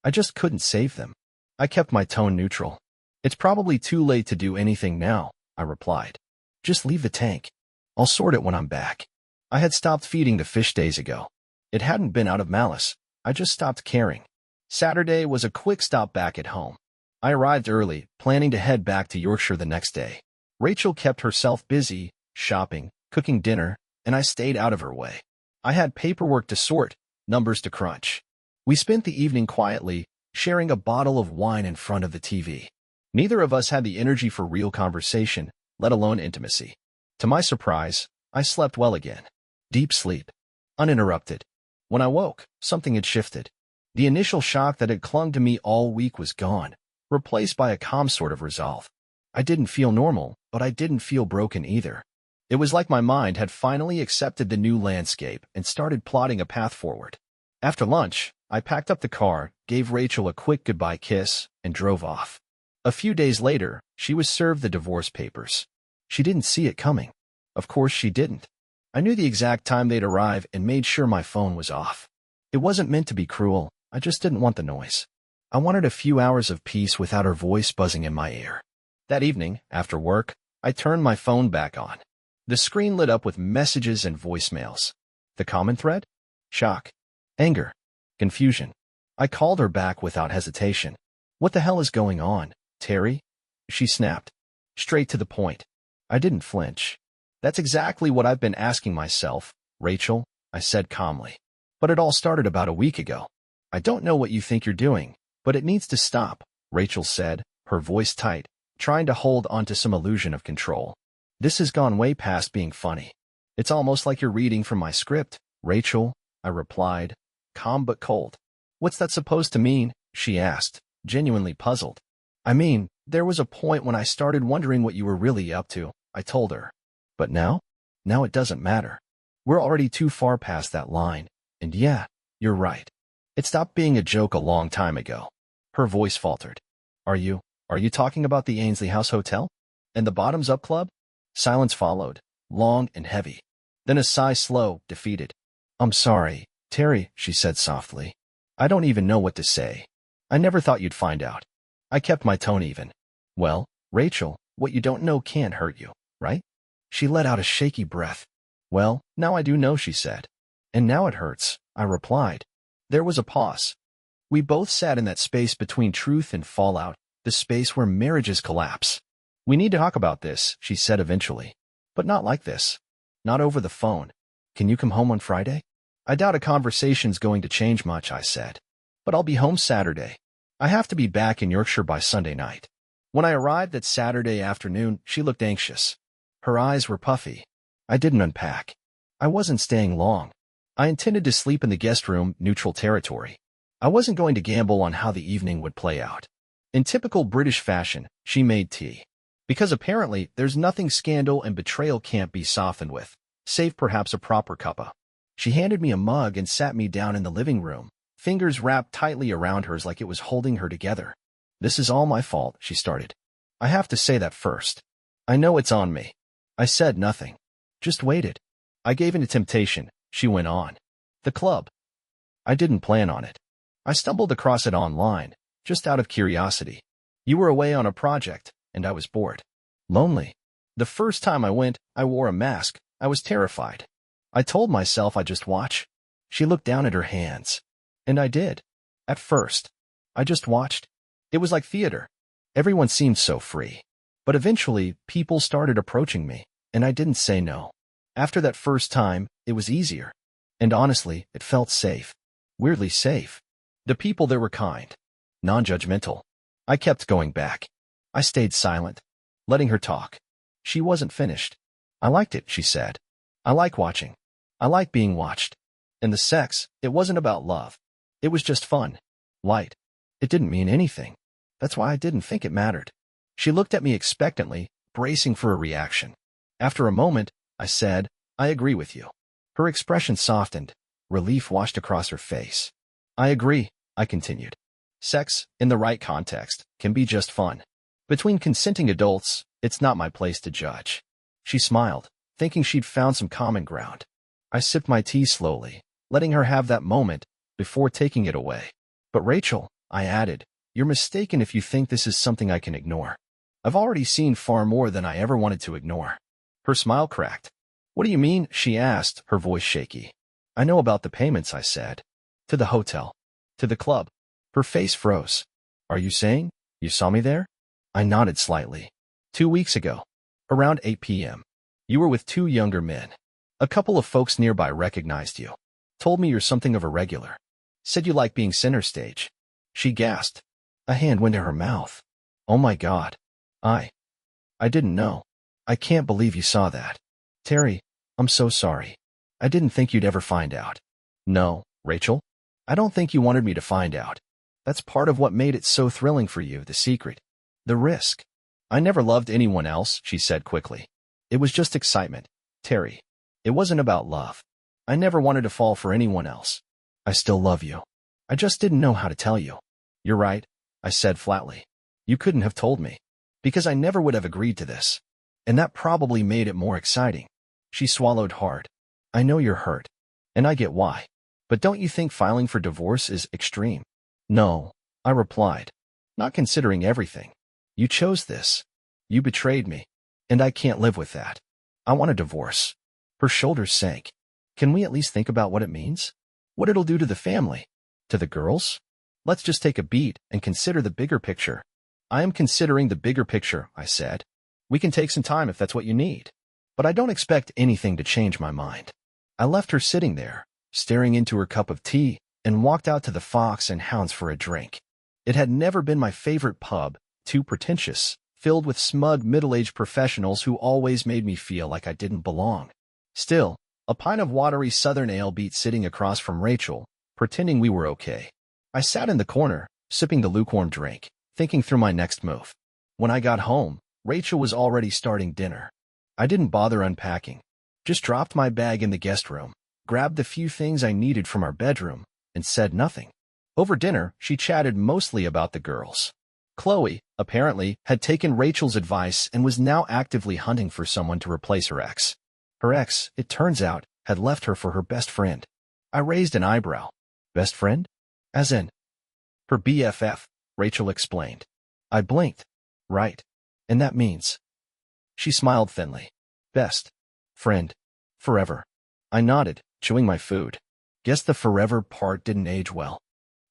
I just couldn't save them. I kept my tone neutral. It's probably too late to do anything now, I replied. Just leave the tank. I'll sort it when I'm back. I had stopped feeding the fish days ago. It hadn't been out of malice. I just stopped caring. Saturday was a quick stop back at home. I arrived early, planning to head back to Yorkshire the next day. Rachel kept herself busy, shopping, cooking dinner, and I stayed out of her way. I had paperwork to sort, numbers to crunch. We spent the evening quietly, sharing a bottle of wine in front of the TV. Neither of us had the energy for real conversation, let alone intimacy. To my surprise, I slept well again. Deep sleep. Uninterrupted. When I woke, something had shifted. The initial shock that had clung to me all week was gone, replaced by a calm sort of resolve. I didn't feel normal, but I didn't feel broken either. It was like my mind had finally accepted the new landscape and started plotting a path forward. After lunch, I packed up the car, gave Rachel a quick goodbye kiss, and drove off. A few days later, she was served the divorce papers. She didn't see it coming. Of course she didn't. I knew the exact time they'd arrive and made sure my phone was off. It wasn't meant to be cruel. I just didn't want the noise. I wanted a few hours of peace without her voice buzzing in my ear. That evening, after work, I turned my phone back on. The screen lit up with messages and voicemails. The common thread? Shock. Anger. Confusion. I called her back without hesitation. What the hell is going on, Terry? She snapped. Straight to the point. I didn't flinch. That's exactly what I've been asking myself, Rachel, I said calmly. But it all started about a week ago. I don't know what you think you're doing, but it needs to stop, Rachel said, her voice tight, trying to hold onto some illusion of control. This has gone way past being funny. It's almost like you're reading from my script, Rachel, I replied, calm but cold. What's that supposed to mean? She asked, genuinely puzzled. I mean, there was a point when I started wondering what you were really up to, I told her. But now? Now it doesn't matter. We're already too far past that line. And yeah, you're right. It stopped being a joke a long time ago. Her voice faltered. Are you talking about the Ainsley House Hotel? And the Bottoms Up Club? Silence followed, long and heavy. Then a sigh, slow, defeated. I'm sorry, Terry, she said softly. I don't even know what to say. I never thought you'd find out. I kept my tone even. Well, Rachel, what you don't know can't hurt you, right? She let out a shaky breath. Well, now I do know, she said. And now it hurts, I replied. There was a pause. We both sat in that space between truth and fallout, the space where marriages collapse. We need to talk about this, she said eventually. But not like this. Not over the phone. Can you come home on Friday? I doubt a conversation's going to change much, I said. But I'll be home Saturday. I have to be back in Yorkshire by Sunday night. When I arrived that Saturday afternoon, she looked anxious. Her eyes were puffy. I didn't unpack. I wasn't staying long. I intended to sleep in the guest room, neutral territory. I wasn't going to gamble on how the evening would play out. In typical British fashion, she made tea. Because apparently, there's nothing scandal and betrayal can't be softened with, save perhaps a proper cuppa. She handed me a mug and sat me down in the living room, fingers wrapped tightly around hers like it was holding her together. This is all my fault, she started. I have to say that first. I know it's on me. I said nothing. Just waited. I gave in to temptation, she went on. The club. I didn't plan on it. I stumbled across it online, just out of curiosity. You were away on a project, and I was bored. Lonely. The first time I went, I wore a mask. I was terrified. I told myself I'd just watch. She looked down at her hands. And I did. At first. I just watched. It was like theater. Everyone seemed so free. But eventually, people started approaching me, and I didn't say no. After that first time, it was easier. And honestly, it felt safe. Weirdly safe. The people there were kind. Non-judgmental. I kept going back. I stayed silent, letting her talk. She wasn't finished. I liked it, she said. I like watching. I like being watched. And the sex, it wasn't about love. It was just fun. Light. It didn't mean anything. That's why I didn't think it mattered. She looked at me expectantly, bracing for a reaction. After a moment, I said, I agree with you. Her expression softened. Relief washed across her face. I agree, I continued. Sex, in the right context, can be just fun. Between consenting adults, it's not my place to judge. She smiled, thinking she'd found some common ground. I sipped my tea slowly, letting her have that moment before taking it away. But Rachel, I added, you're mistaken if you think this is something I can ignore. I've already seen far more than I ever wanted to ignore. Her smile cracked. What do you mean? She asked, her voice shaky. I know about the payments, I said. To the hotel. To the club. Her face froze. Are you saying you saw me there? I nodded slightly. 2 weeks ago. Around 8 p.m. You were with 2 younger men. A couple of folks nearby recognized you. Told me you're something of a regular. Said you like being center stage. She gasped. A hand went to her mouth. Oh my God. I didn't know. I can't believe you saw that. Terry, I'm so sorry. I didn't think you'd ever find out. No, Rachel. I don't think you wanted me to find out. That's part of what made it so thrilling for you, the secret. The risk. I never loved anyone else, she said quickly. It was just excitement, Terry. It wasn't about love. I never wanted to fall for anyone else. I still love you. I just didn't know how to tell you. You're right, I said flatly. You couldn't have told me. Because I never would have agreed to this. And that probably made it more exciting. She swallowed hard. I know you're hurt. And I get why. But don't you think filing for divorce is extreme? No, I replied. Not considering everything. You chose this. You betrayed me. And I can't live with that. I want a divorce. Her shoulders sank. Can we at least think about what it means? What it'll do to the family? To the girls? Let's just take a beat and consider the bigger picture. I am considering the bigger picture, I said. We can take some time if that's what you need. But I don't expect anything to change my mind. I left her sitting there, staring into her cup of tea, and walked out to the Fox and Hounds for a drink. It had never been my favorite pub, too pretentious, filled with smug middle-aged professionals who always made me feel like I didn't belong. Still, a pint of watery southern ale beat sitting across from Rachel, pretending we were okay. I sat in the corner, sipping the lukewarm drink, thinking through my next move. When I got home, Rachel was already starting dinner. I didn't bother unpacking. Just dropped my bag in the guest room, grabbed the few things I needed from our bedroom, and said nothing. Over dinner, she chatted mostly about the girls. Chloe, apparently, had taken Rachel's advice and was now actively hunting for someone to replace her ex. Her ex, it turns out, had left her for her best friend. I raised an eyebrow. Best friend? As in? Her BFF, Rachel explained. I blinked. Right. And that means? She smiled thinly. Best friend. Forever. I nodded, chewing my food. Guess the forever part didn't age well.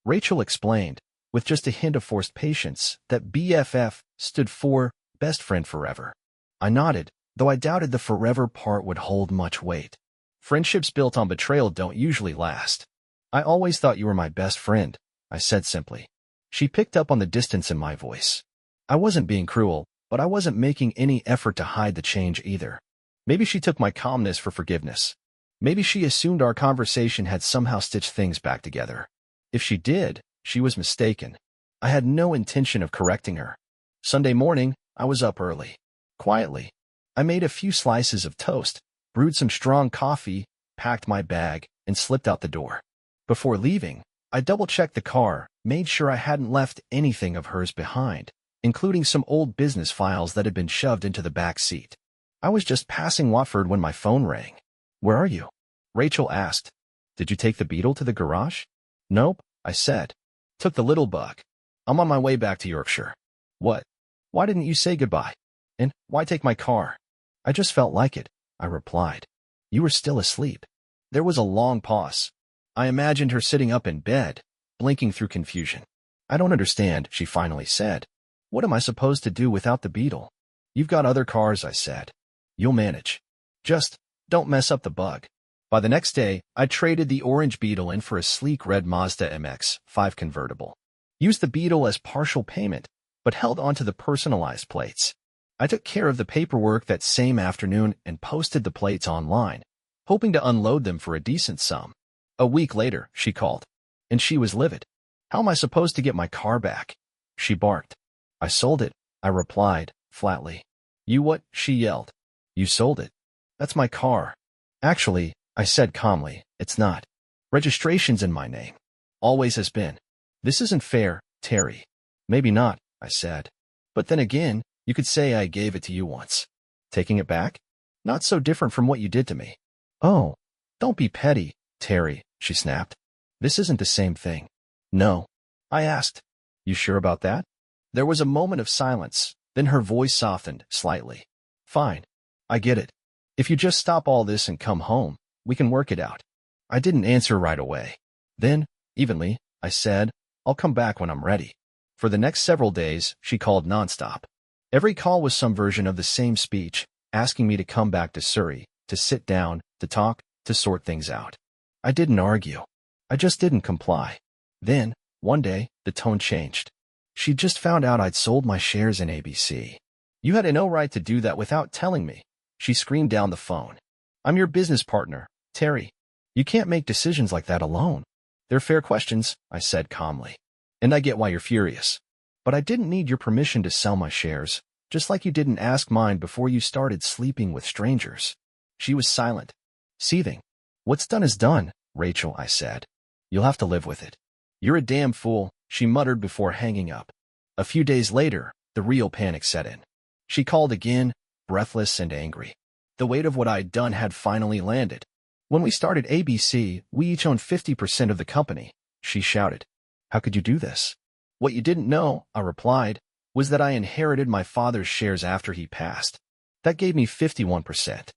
Rachel explained, with just a hint of forced patience, that BFF stood for best friend forever. I nodded, though I doubted the forever part would hold much weight. Friendships built on betrayal don't usually last. I always thought you were my best friend, I said simply. She picked up on the distance in my voice. I wasn't being cruel, but I wasn't making any effort to hide the change either. Maybe she took my calmness for forgiveness. Maybe she assumed our conversation had somehow stitched things back together. If she did, she was mistaken. I had no intention of correcting her. Sunday morning, I was up early. Quietly. I made a few slices of toast, brewed some strong coffee, packed my bag, and slipped out the door. Before leaving, I double-checked the car, made sure I hadn't left anything of hers behind, including some old business files that had been shoved into the back seat. I was just passing Watford when my phone rang. Where are you? Rachel asked. Did you take the Beetle to the garage? Nope, I said. Took the little bug. I'm on my way back to Yorkshire. What? Why didn't you say goodbye? And why take my car? I just felt like it, I replied. You were still asleep. There was a long pause. I imagined her sitting up in bed, blinking through confusion. I don't understand, she finally said. What am I supposed to do without the Beetle? You've got other cars, I said. You'll manage. Just don't mess up the bug. By the next day, I traded the orange Beetle in for a sleek red Mazda MX-5 convertible. Used the Beetle as partial payment, but held onto the personalized plates. I took care of the paperwork that same afternoon and posted the plates online, hoping to unload them for a decent sum. A week later, she called, and she was livid. How am I supposed to get my car back? She barked. I sold it, I replied, flatly. You what? She yelled. You sold it. That's my car. Actually, I said calmly, it's not. Registration's in my name. Always has been. This isn't fair, Terry. Maybe not, I said. But then again, you could say I gave it to you once. Taking it back? Not so different from what you did to me. Oh, don't be petty, Terry, she snapped. This isn't the same thing. No. I asked. You sure about that? There was a moment of silence, then her voice softened slightly. Fine. I get it. If you just stop all this and come home, we can work it out. I didn't answer right away. Then, evenly, I said, I'll come back when I'm ready. For the next several days, she called nonstop. Every call was some version of the same speech, asking me to come back to Surrey, to sit down, to talk, to sort things out. I didn't argue. I just didn't comply. Then, one day, the tone changed. She'd just found out I'd sold my shares in ABC. You had no right to do that without telling me, she screamed down the phone. I'm your business partner, Terry. You can't make decisions like that alone. They're fair questions, I said calmly. And I get why you're furious. But I didn't need your permission to sell my shares, just like you didn't ask mine before you started sleeping with strangers. She was silent, seething. What's done is done, Rachel, I said. You'll have to live with it. You're a damn fool, she muttered before hanging up. A few days later, the real panic set in. She called again, breathless and angry. The weight of what I'd done had finally landed. When we started ABC, we each owned 50% of the company, she shouted. How could you do this? What you didn't know, I replied, was that I inherited my father's shares after he passed. That gave me 51%.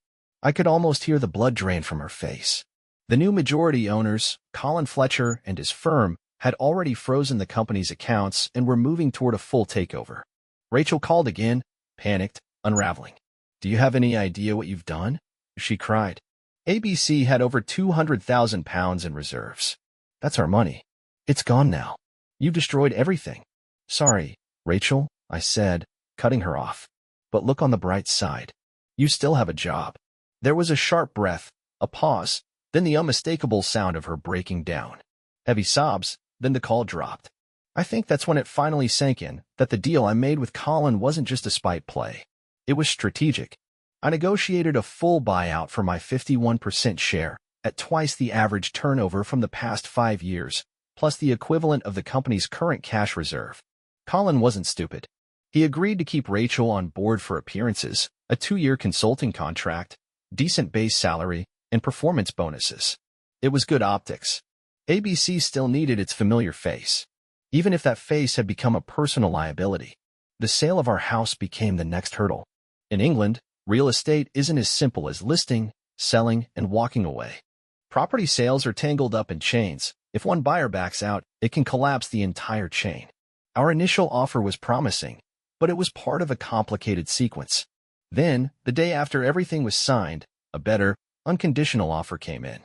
I could almost hear the blood drain from her face. The new majority owners, Colin Fletcher and his firm, had already frozen the company's accounts and were moving toward a full takeover. Rachel called again, panicked, unraveling. Do you have any idea what you've done? She cried. ABC had over £200,000 in reserves. That's our money. It's gone now. You've destroyed everything. Sorry, Rachel, I said, cutting her off. But look on the bright side. You still have a job. There was a sharp breath, a pause, then the unmistakable sound of her breaking down. Heavy sobs, then the call dropped. I think that's when it finally sank in, that the deal I made with Colin wasn't just a spite play. It was strategic. I negotiated a full buyout for my 51% share, at twice the average turnover from the past 5 years, plus the equivalent of the company's current cash reserve. Colin wasn't stupid. He agreed to keep Rachel on board for appearances, a 2-year consulting contract, decent base salary, and performance bonuses. It was good optics. ABC still needed its familiar face. Even if that face had become a personal liability, the sale of our house became the next hurdle. In England, real estate isn't as simple as listing, selling, and walking away. Property sales are tangled up in chains. If one buyer backs out, it can collapse the entire chain. Our initial offer was promising, but it was part of a complicated sequence. Then, the day after everything was signed, a better, unconditional offer came in.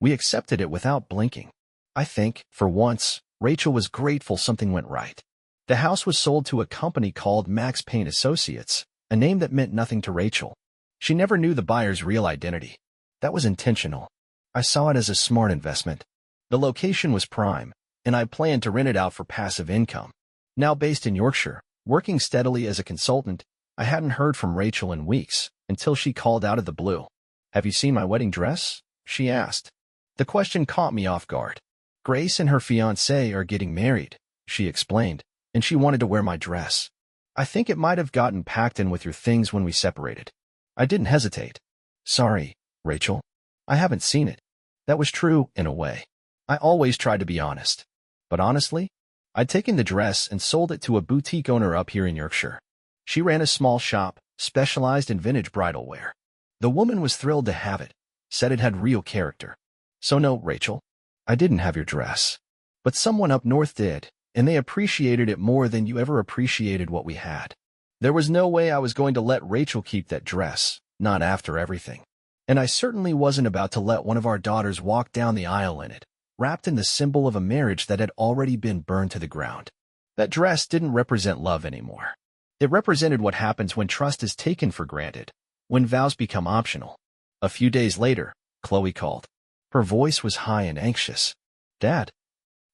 We accepted it without blinking. I think, for once, Rachel was grateful something went right. The house was sold to a company called Max Payne Associates, a name that meant nothing to Rachel. She never knew the buyer's real identity. That was intentional. I saw it as a smart investment. The location was prime, and I planned to rent it out for passive income. Now based in Yorkshire, working steadily as a consultant, I hadn't heard from Rachel in weeks, until she called out of the blue. Have you seen my wedding dress? She asked. The question caught me off guard. Grace and her fiancé are getting married, she explained, and she wanted to wear my dress. I think it might have gotten packed in with your things when we separated. I didn't hesitate. Sorry, Rachel. I haven't seen it. That was true, in a way. I always tried to be honest. But honestly, I'd taken the dress and sold it to a boutique owner up here in Yorkshire. She ran a small shop, specialized in vintage bridal wear. The woman was thrilled to have it, said it had real character. So no, Rachel, I didn't have your dress. But someone up north did, and they appreciated it more than you ever appreciated what we had. There was no way I was going to let Rachel keep that dress, not after everything. And I certainly wasn't about to let one of our daughters walk down the aisle in it, wrapped in the symbol of a marriage that had already been burned to the ground. That dress didn't represent love anymore. It represented what happens when trust is taken for granted, when vows become optional. A few days later, Chloe called. Her voice was high and anxious. Dad,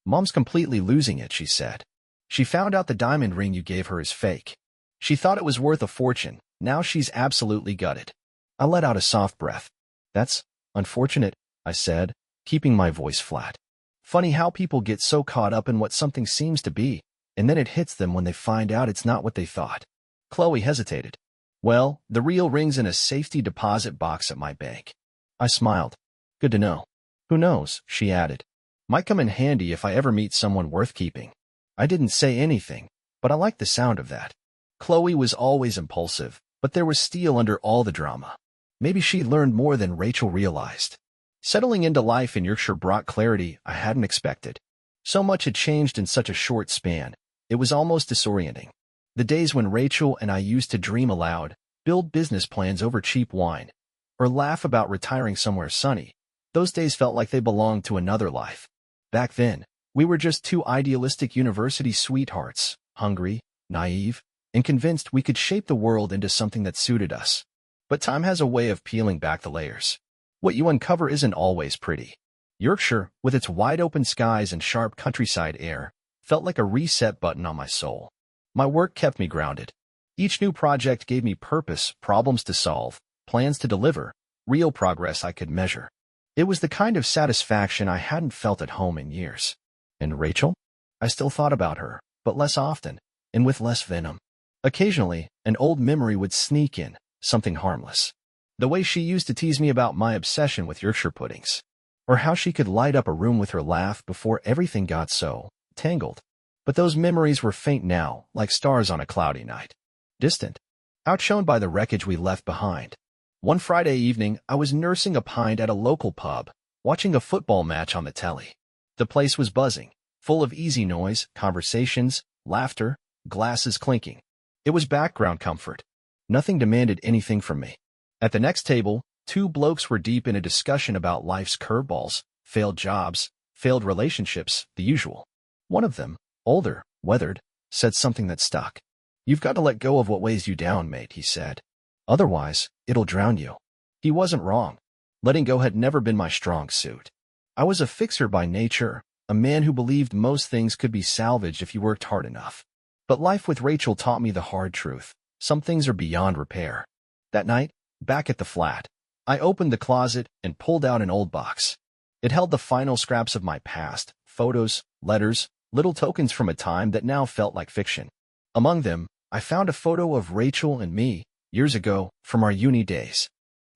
Mom's completely losing it, she said. She found out the diamond ring you gave her is fake. She thought it was worth a fortune. Now she's absolutely gutted. I let out a soft breath. That's unfortunate, I said, keeping my voice flat. Funny how people get so caught up in what something seems to be, and then it hits them when they find out it's not what they thought. Chloe hesitated. Well, the real ring's in a safety deposit box at my bank. I smiled. Good to know. Who knows, she added. Might come in handy if I ever meet someone worth keeping. I didn't say anything, but I liked the sound of that. Chloe was always impulsive, but there was steel under all the drama. Maybe she learned more than Rachel realized. Settling into life in Yorkshire brought clarity I hadn't expected. So much had changed in such a short span, it was almost disorienting. The days when Rachel and I used to dream aloud, build business plans over cheap wine, or laugh about retiring somewhere sunny, those days felt like they belonged to another life. Back then, we were just two idealistic university sweethearts, hungry, naive, and convinced we could shape the world into something that suited us. But time has a way of peeling back the layers. What you uncover isn't always pretty. Yorkshire, with its wide-open skies and sharp countryside air, felt like a reset button on my soul. My work kept me grounded. Each new project gave me purpose, problems to solve, plans to deliver, real progress I could measure. It was the kind of satisfaction I hadn't felt at home in years. And Rachel? I still thought about her, but less often, and with less venom. Occasionally, an old memory would sneak in, something harmless. The way she used to tease me about my obsession with Yorkshire puddings. Or how she could light up a room with her laugh before everything got so tangled. But those memories were faint now, like stars on a cloudy night. Distant. Outshone by the wreckage we left behind. One Friday evening, I was nursing a pint at a local pub, watching a football match on the telly. The place was buzzing, full of easy noise, conversations, laughter, glasses clinking. It was background comfort. Nothing demanded anything from me. At the next table, two blokes were deep in a discussion about life's curveballs, failed jobs, failed relationships, the usual. One of them, older, weathered, said something that stuck. You've got to let go of what weighs you down, mate, he said. Otherwise, it'll drown you. He wasn't wrong. Letting go had never been my strong suit. I was a fixer by nature, a man who believed most things could be salvaged if you worked hard enough. But life with Rachel taught me the hard truth. Some things are beyond repair. That night, back at the flat, I opened the closet and pulled out an old box. It held the final scraps of my past, photos, letters, little tokens from a time that now felt like fiction. Among them, I found a photo of Rachel and me, years ago, from our uni days.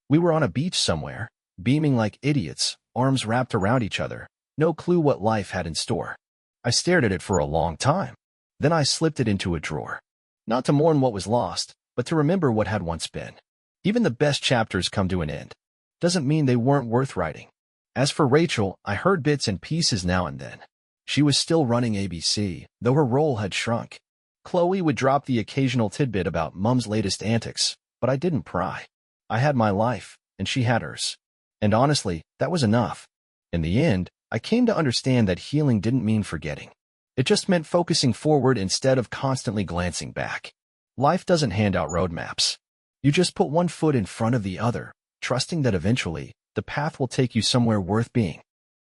We were on a beach somewhere, beaming like idiots, arms wrapped around each other, no clue what life had in store. I stared at it for a long time. Then I slipped it into a drawer. Not to mourn what was lost, but to remember what had once been. Even the best chapters come to an end. Doesn't mean they weren't worth writing. As for Rachel, I heard bits and pieces now and then. She was still running ABC, though her role had shrunk. Chloe would drop the occasional tidbit about Mum's latest antics, but I didn't pry. I had my life, and she had hers. And honestly, that was enough. In the end, I came to understand that healing didn't mean forgetting. It just meant focusing forward instead of constantly glancing back. Life doesn't hand out roadmaps. You just put one foot in front of the other, trusting that eventually, the path will take you somewhere worth being.